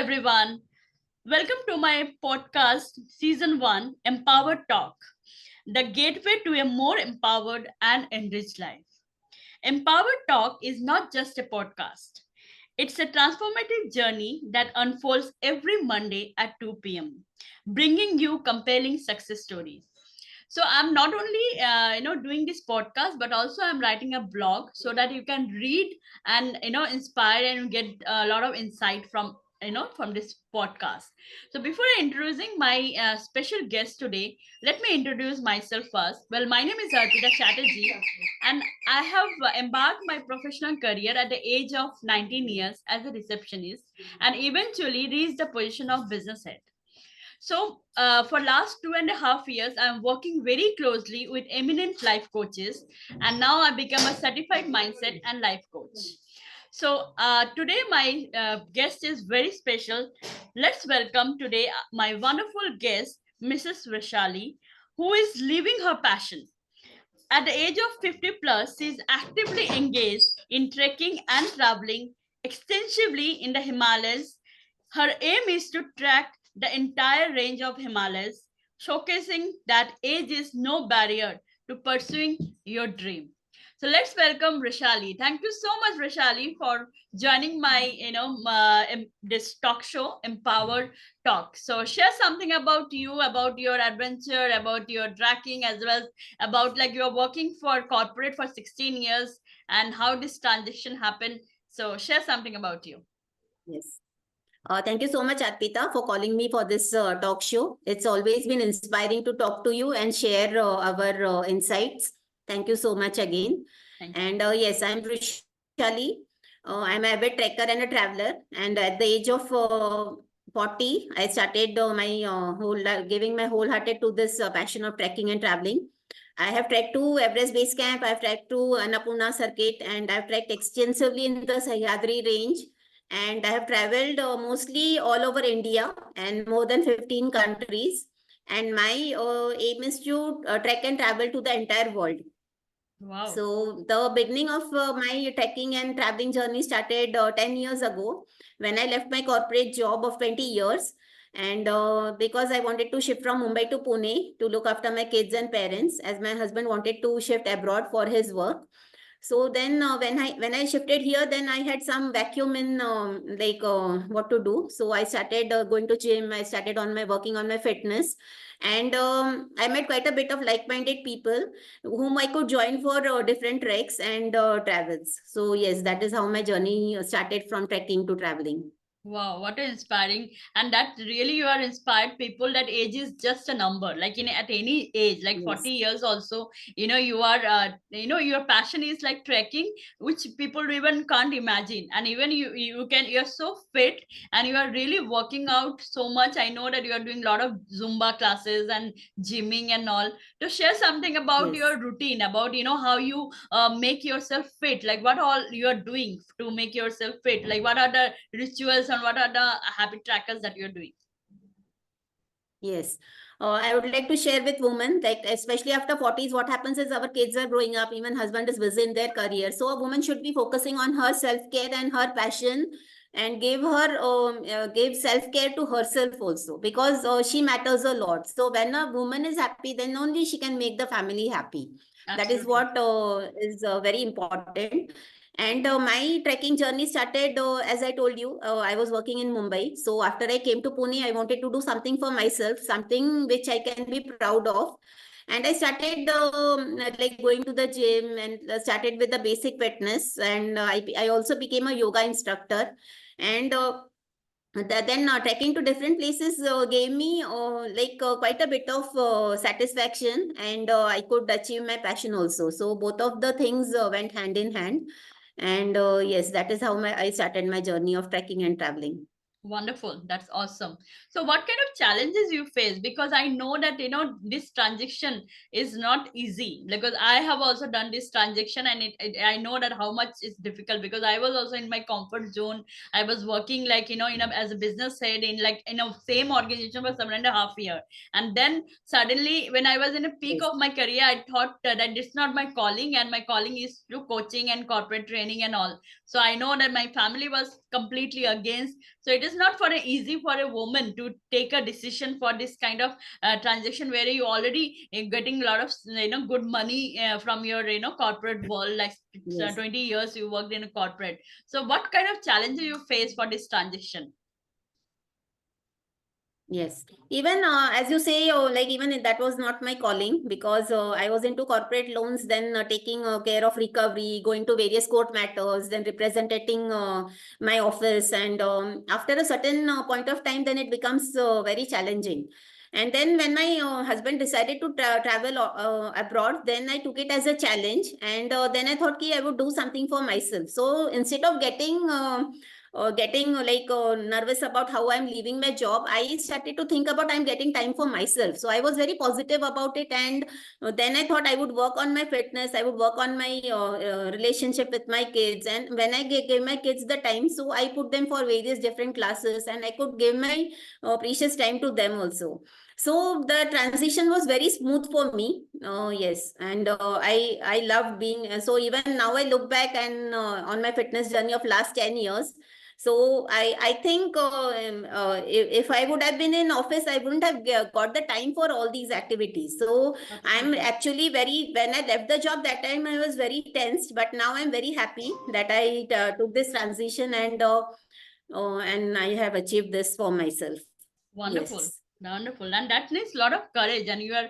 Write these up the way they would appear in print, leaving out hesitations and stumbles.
everyone. Welcome to my podcast, Season 1 Empowered Talk, the gateway to a more empowered and enriched life. Empowered Talk is not just a podcast, it's a transformative journey that unfolds every Monday at 2 p.m., bringing you compelling success stories. So I'm not only doing this podcast, but also I'm writing a blog so that you can read and inspire and get a lot of insight from this podcast. So before introducing my special guest today, let me introduce myself first. Well, my name is Arpita Chatterjee, and I have embarked my professional career at the age of 19 years as a receptionist, and eventually reached the position of business head. So, for last 2.5 years, I'm working very closely with eminent life coaches, and now I become a certified mindset and life coach. So, today my guest is very special. Let's welcome today my wonderful guest, Mrs. Vrushali, who is living her passion. At the age of 50 plus, she is actively engaged in trekking and traveling extensively in the Himalayas. Her aim is to track the entire range of Himalayas, showcasing that age is no barrier to pursuing your dream. So let's welcome Vrushali. Thank you so much, Vrushali, for joining my, this talk show, Empowered Talk. So share something about you, about your adventure, about your tracking, as well as about like you're working for corporate for 16 years and how this transition happened. So share something about you. Yes. Thank you so much, Arpita, for calling me for this talk show. It's always been inspiring to talk to you and share our insights. Thank you so much again. Thank you. And yes, I'm Vrushali. I'm an avid trekker and a traveler. And at the age of 40, I started giving my wholehearted to this passion of trekking and traveling. I have trekked to Everest Base Camp, I've trekked to Annapurna Circuit, and I've trekked extensively in the Sahyadri range. And I have traveled mostly all over India and more than 15 countries. And my aim is to trek and travel to the entire world. Wow. So the beginning of my trekking and traveling journey started 10 years ago when I left my corporate job of 20 years. And because I wanted to shift from Mumbai to Pune to look after my kids and parents, as my husband wanted to shift abroad for his work. So then when I shifted here, then I had some vacuum in what to do. So I started going to gym. I started on my working on my fitness, and I met quite a bit of like-minded people whom I could join for different treks and travels. So yes, that is how my journey started from trekking to traveling. Wow, what inspiring. And that really you are inspired people that age is just a number. Like in at any age, like Yes. 40 years also, you are your passion is like trekking, which people even can't imagine. And even you're so fit and you are really working out so much. I know that you are doing a lot of Zumba classes and gymming and all. To share something about Yes. your routine, about how you make yourself fit, like what all you are doing to make yourself fit, like what are the rituals and what are the habit trackers that you're doing. Yes. I would like to share with women, like especially after 40s, what happens is our kids are growing up, even husband is busy in their career. So a woman should be focusing on her self-care and her passion and give self-care to herself also, because she matters a lot. So when a woman is happy, then only she can make the family happy. That is Absolutely. what is very important. And my trekking journey started, as I told you, I was working in Mumbai. So after I came to Pune, I wanted to do something for myself, something which I can be proud of. And I started like going to the gym and started with the basic fitness. And I also became a yoga instructor. And then trekking to different places gave me quite a bit of satisfaction, and I could achieve my passion also. So both of the things went hand in hand. And yes, that is how I started my journey of trekking and traveling. Wonderful. That's awesome. So what kind of challenges you face? Because I know that, this transaction is not easy, because I have also done this transaction, and I know that how much it's difficult, because I was also in my comfort zone. I was working like, as a business head in like, same organization for 7.5 years. And then suddenly when I was in a peak Yes. of my career, I thought that it's not my calling, and my calling is to coaching and corporate training and all. So I know that my family was completely against. So it is is not for easy for a woman to take a decision for this kind of transaction, where you already getting a lot of good money from your corporate world, like Yes. 20 years you worked in a corporate. So what kind of challenges you face for this transition? Yes, even as you say, like even that was not my calling, because I was into corporate loans, then taking care of recovery, going to various court matters, then representing my office, and after a certain point of time, then it becomes very challenging. And then when my husband decided to travel abroad, then I took it as a challenge, and then I thought I would do something for myself. So instead of getting like nervous about how I'm leaving my job, I started to think about I'm getting time for myself. So I was very positive about it, and then I thought I would work on my fitness, I would work on my relationship with my kids. And when I gave my kids the time, so I put them for various different classes, and I could give my precious time to them also. So the transition was very smooth for me. Yes, and I loved being. So even now I look back and on my fitness journey of last 10 years. So I think if I would have been in office, I wouldn't have got the time for all these activities. So I'm Absolutely. actually very, when I left the job that time, I was very tensed, but now I'm very happy that I took this transition, and I have achieved this for myself. Wonderful. Yes. Wonderful. And that needs a lot of courage, and you are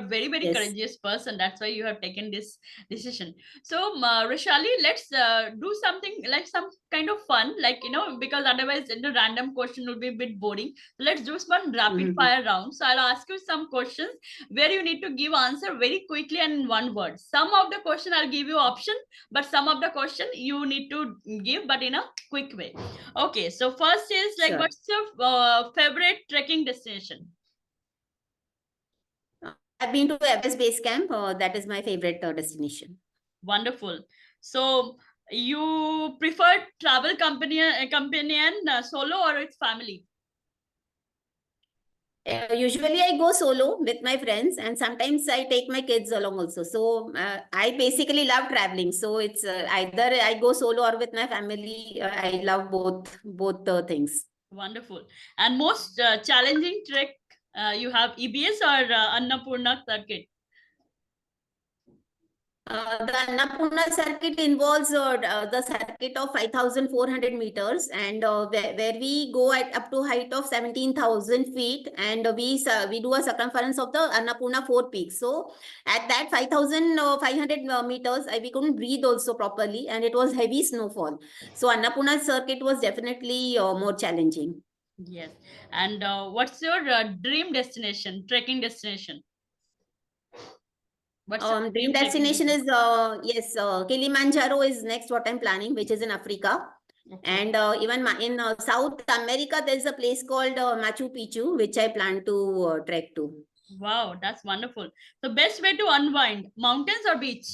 very, very Yes. courageous person. That's why you have taken this decision. So Rishali, let's do something like some kind of fun, like because otherwise the random question would be a bit boring. So let's do one rapid Mhm. fire round. So I'll ask you some questions where you need to give answer very quickly and in one word. Some of the question I'll give you option, but some of the question you need to give, but in a quick way. Okay, so first is like, Sure. what's your favorite trekking destination? I've been to Everest Base Camp. That is my favorite destination. Wonderful. So you prefer travel companion solo or with family? Usually, I go solo with my friends, and sometimes I take my kids along also. So I basically love traveling. So it's either I go solo or with my family. I love both things. Wonderful. And most challenging trek, you have EBS or Annapurna circuit? The Annapurna circuit involves the circuit of 5,400 meters, and where we go at up to height of 17,000 feet, and we do a circumference of the Annapurna four peaks. So at that 5,500 meters, we couldn't breathe also properly, and it was heavy snowfall. So Annapurna circuit was definitely more challenging. Yes. And what's your dream destination, trekking destination? What's your Dream dream trekking destination destination? is yes, Kilimanjaro is next what I'm planning, which is in Africa. Okay. And even in South America, there's a place called Machu Picchu, which I plan to trek to. Wow, that's wonderful. So best way to unwind, mountains or beach?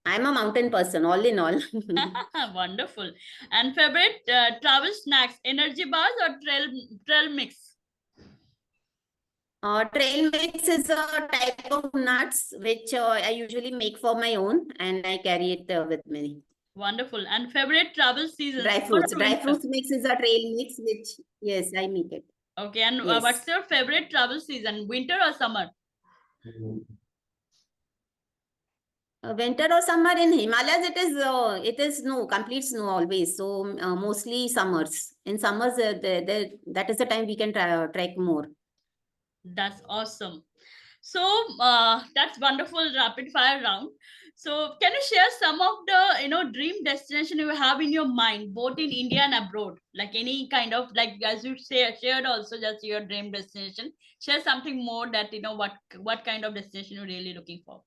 I'm a mountain person, all in all. Wonderful. And favorite travel snacks, energy bars or trail mix? Trail mix is a type of nuts which I usually make for my own, and I carry it with me. Wonderful. And favorite travel season, Dry summer fruits. or Dry winter? fruits mix is a trail mix, which, yes, I make it. Okay. And what's Yes. your favorite travel season, winter or summer? Winter or summer in Himalayas, it is snow, complete snow always. So mostly summers. In summers, that is the time we can trek more. That's awesome. So that's wonderful rapid fire round. So can you share some of the dream destination you have in your mind, both in India and abroad? Like any kind of, like as you say shared also just your dream destination. Share something more that what kind of destination you're really looking for.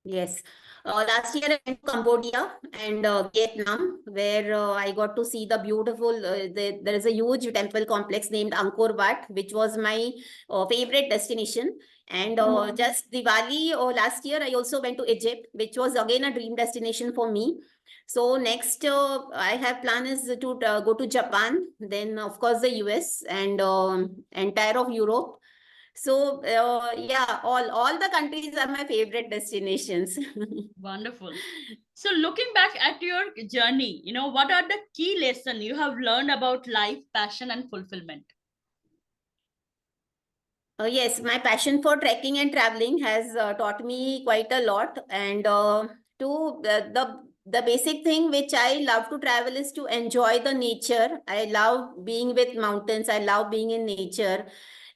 Yes. Last year I went to Cambodia and Vietnam, where I got to see the beautiful. There is a huge temple complex named Angkor Wat, which was my favorite destination. And just Diwali last year, I also went to Egypt, which was again a dream destination for me. So next, I have plan is to go to Japan, then of course the US and entire of Europe. So yeah, all the countries are my favorite destinations. Wonderful. So looking back at your journey, what are the key lessons you have learned about life, passion, and fulfillment? Yes, my passion for trekking and traveling has taught me quite a lot. And to the basic thing which I love to travel is to enjoy the nature. I love being with mountains. I love being in nature,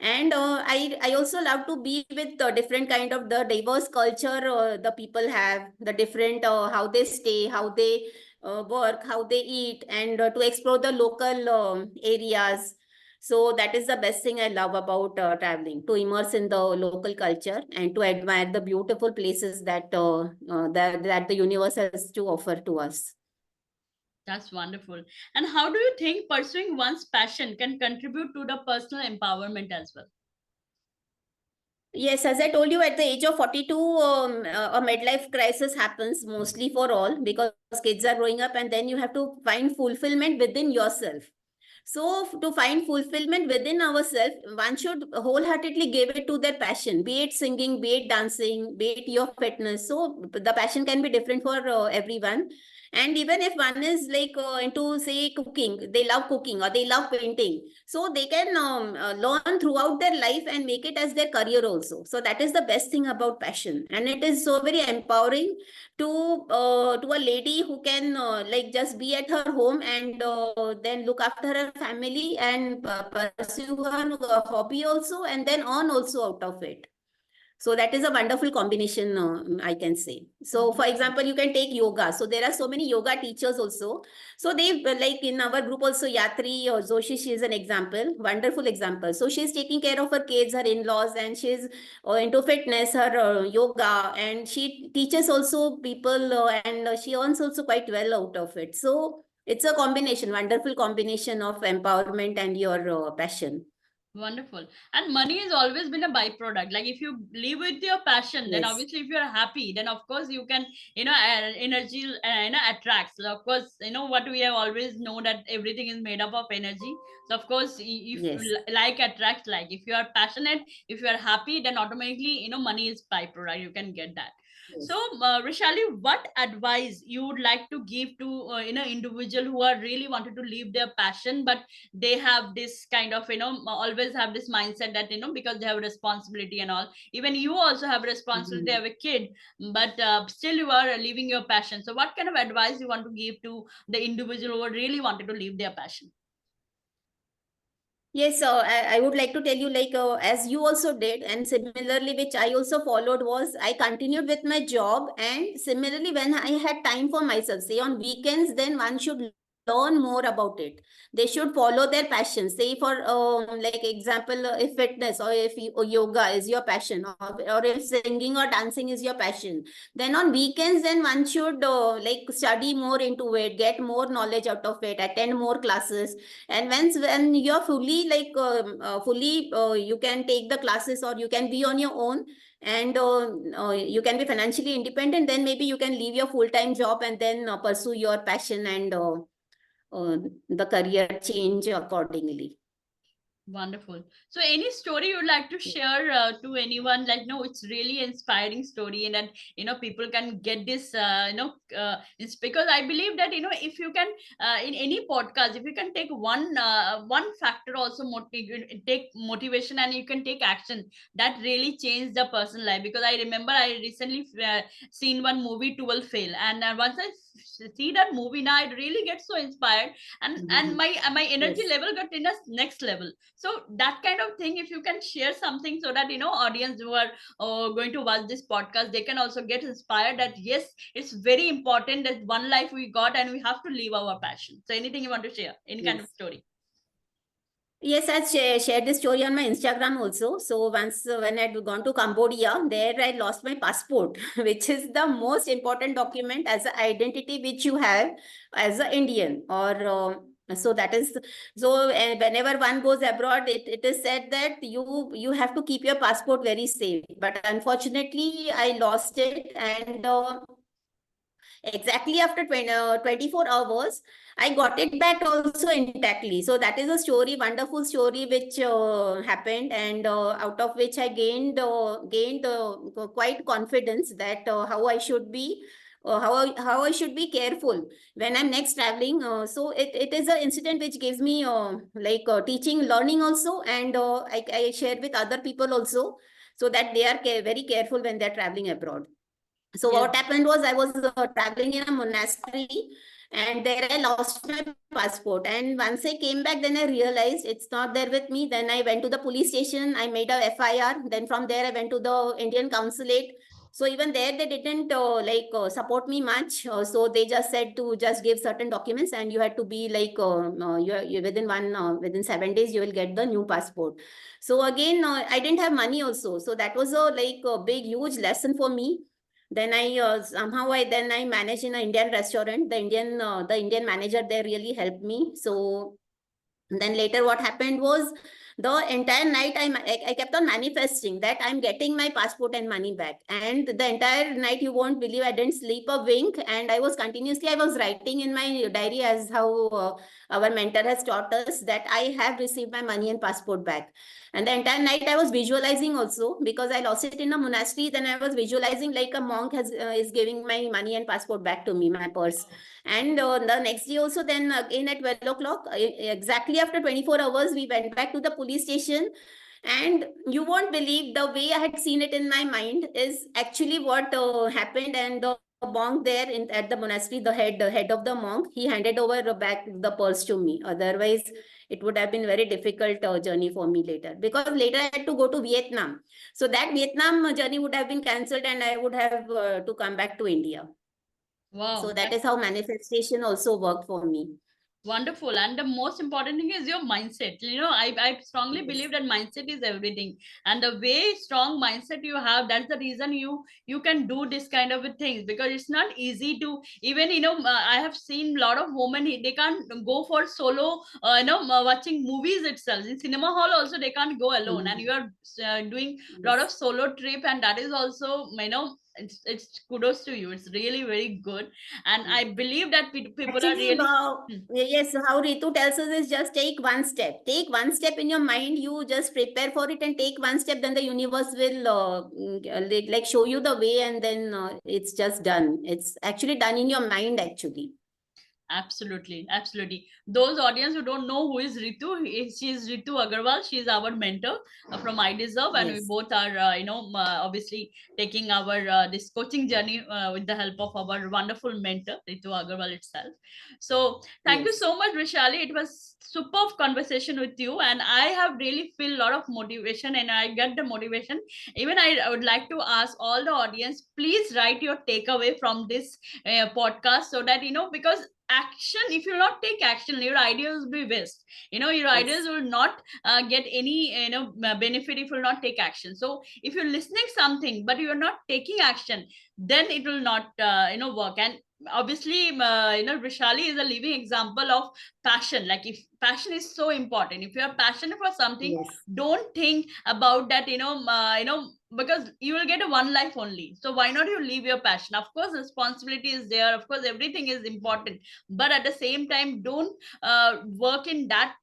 and I also love to be with the different kind of the diverse culture the people have, the different how they stay, how they work, how they eat, and to explore the local areas. So that is the best thing I love about traveling, to immerse in the local culture and to admire the beautiful places that the universe has to offer to us. That's wonderful. And how do you think pursuing one's passion can contribute to the personal empowerment as well? Yes, as I told you, at the age of 42, a midlife crisis happens mostly for all, because kids are growing up, and then you have to find fulfillment within yourself. So, to find fulfillment within ourselves, one should wholeheartedly give it to their passion, be it singing, be it dancing, be it your fitness. So, the passion can be different for everyone. And even if one is like into, say, cooking, they love cooking or they love painting. So, they can learn throughout their life and make it as their career also. So, that is the best thing about passion. And it is so very empowering to a lady who can like just be at her home and then look after her family and pursue her hobby also, and then earn also out of it. So that is a wonderful combination, I can say. So for Wonderful. example, you can take yoga. So there are so many yoga teachers also. So they like in our group also, Yatri or Zoshi, she is an example, wonderful example. So she's taking care of her kids, her in-laws, and she's into fitness, her yoga, and she teaches also people, and she earns also quite well out of it. So it's a combination, wonderful combination of empowerment and your passion. Wonderful. And money has always been a byproduct. Like if you live with your passion, then Yes. obviously if you're happy, then of course you can, energy, attracts. So of course, what we have always know that everything is made up of energy. So of course, if Yes. like attracts like. If you are passionate, if you are happy, then automatically, money is byproduct. You can get that. So, Yes. Rishali, what advice you would like to give to, individual who are really wanted to live their passion, but they have this kind of, always have this mindset that, because they have a responsibility and all, even you also have a responsibility, they Mhm. have a kid, but still you are living your passion. So what kind of advice you want to give to the individual who really wanted to live their passion? Yes, I would like to tell you, like, as you also did, and similarly, which I also followed, was I continued with my job. And similarly, when I had time for myself, say on weekends, then one should learn more about it. They should follow their passion. Say, for like example, if fitness or if or yoga is your passion, or if singing or dancing is your passion, then on weekends, then one should like study more into it, get more knowledge out of it, attend more classes. And when you're fully like fully you can take the classes, or you can be on your own, and you can be financially independent, then maybe you can leave your full-time job and then pursue your passion, and uh, the career change accordingly. Wonderful. So, any story you'd like to share to anyone? Like, no, it's really inspiring story, and that people can get this. It's because I believe that if you can in any podcast, if you can take one factor also take motivation, and you can take action, that really changed the person life. Because I remember I recently seen one movie, 12 Fail, and once I see that movie, now I really get so inspired, and Mhm. my energy Yes. level got in a next level. So that kind of thing, if you can share something, so that audience who are going to watch this podcast, they can also get inspired that yes, it's very important that one life we got and we have to live our passion. So anything you want to share, any kind of Yes. story? Yes, I shared this story on my Instagram also. So once when I'd gone to Cambodia, there I lost my passport, which is the most important document as an identity which you have as an Indian. Or so that is so. Whenever one goes abroad, it is said that you have to keep your passport very safe. But unfortunately, I lost it, and exactly after 24 hours, I got it back also intactly. So that is a story, wonderful story, which happened, and out of which I gained quite confidence that how I should be. How I should be careful when I'm next traveling. So it is an incident which gives me teaching, learning also, and I share with other people also, so that they are very careful when they're traveling abroad. So Yes. what happened was, I was traveling in a monastery, and there I lost my passport. And once I came back, then I realized it's not there with me. Then I went to the police station, I made a FIR. Then from there I went to the Indian consulate. So even there they didn't support me much. So they just said to just give certain documents, and you had to be you within 7 days you will get the new passport. So again, I didn't have money also. So that was a big huge lesson for me. Then I managed in an Indian restaurant. The Indian manager there really helped me. So then later what happened was, the entire night I kept on manifesting that I'm getting my passport and money back. And the entire night, you won't believe, I didn't sleep a wink, and I was writing in my diary, as how our mentor has taught us, that I have received my money and passport back. And the entire night I was visualizing also, because I lost it in a monastery. Then I was visualizing like a monk is giving my money and passport back to me, my purse. And the next day also, then again at 12 o'clock, exactly after 24 hours, we went back to the police station. And you won't believe, the way I had seen it in my mind is actually what happened. And the monk there at the monastery, the head of the monk, he handed over back the purse to me. Otherwise, it would have been very difficult journey for me later, because later I had to go to Vietnam. So that Vietnam journey would have been cancelled, and I would have to come back to India. So Wow. that is how manifestation also worked for me. Wonderful. And the most important thing is your mindset. I strongly believe Yes. that mindset is everything. And the way strong mindset you have, that's the reason you can do this kind of things, because it's not easy to even, I have seen a lot of women, they can't go for solo, watching movies itself. In cinema hall also, they can't go alone. And you Mhm. are doing a lot of Yes. solo trip, and that is also, it's kudos to you. It's really very good. And I believe that people are Actually, really. yes, how Ritu tells us is just take one step. Take one step in your mind. You just prepare for it and take one step. Then the universe will show you the way, and then it's just done. It's actually done in your mind, actually. Absolutely, absolutely. Those audience who don't know who is Ritu, she is Ritu Agarwal. She is our mentor from I Deserve, and we Yes. both are, obviously taking our this coaching journey with the help of our wonderful mentor Ritu Agarwal itself. So, thank you Yes. so much, Vrushali. It was superb conversation with you, and I have really feel a lot of motivation, and I get the motivation. Even I would like to ask all the audience, please write your takeaway from this podcast, so that because action, if you not take action, your ideas will be waste. Your ideas Yes. will not get any benefit if you will not take action. So if you're listening something but you're not taking action, then it will not work. And obviously, Vishali is a living example of passion. Like, if passion is so important, if you are passionate for something, Yes. don't think about that, because you will get a one life only. So why not you live your passion? Of course responsibility is there, of course everything is important, but at the same time, don't work in that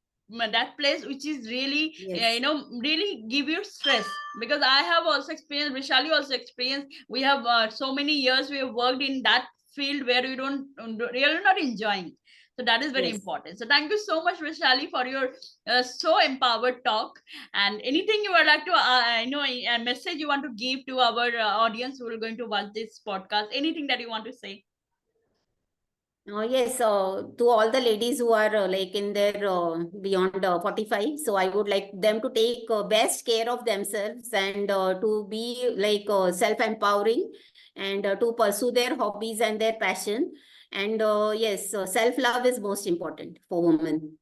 place which is really Yes. really give you stress. Because I have also experienced, Vishali also experienced, we have so many years we have worked in that field where you don't really not enjoying. So that is very Yes. important. So thank you so much, Vishali, for your so empowered talk. And anything you would like to a message you want to give to our audience who are going to watch this podcast, anything that you want to say? Yes, to all the ladies who are in their beyond 45, so I would like them to take best care of themselves, and to be self-empowering, and to pursue their hobbies and their passion. And yes, self-love is most important for women.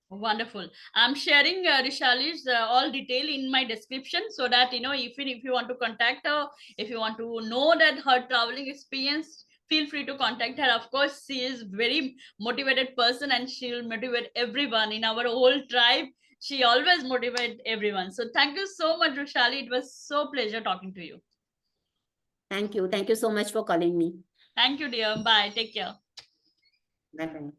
Wonderful. I'm sharing Rishali's all detail in my description, so that if you want to contact her, if you want to know that her traveling experience, feel free to contact her. Of course, she is very motivated person, and she will motivate everyone in our whole tribe. She always motivate everyone. So thank you so much, Rishali. It was so pleasure talking to you. Thank you. Thank you so much for calling me. Thank you, dear. Bye. Take care. Bye bye.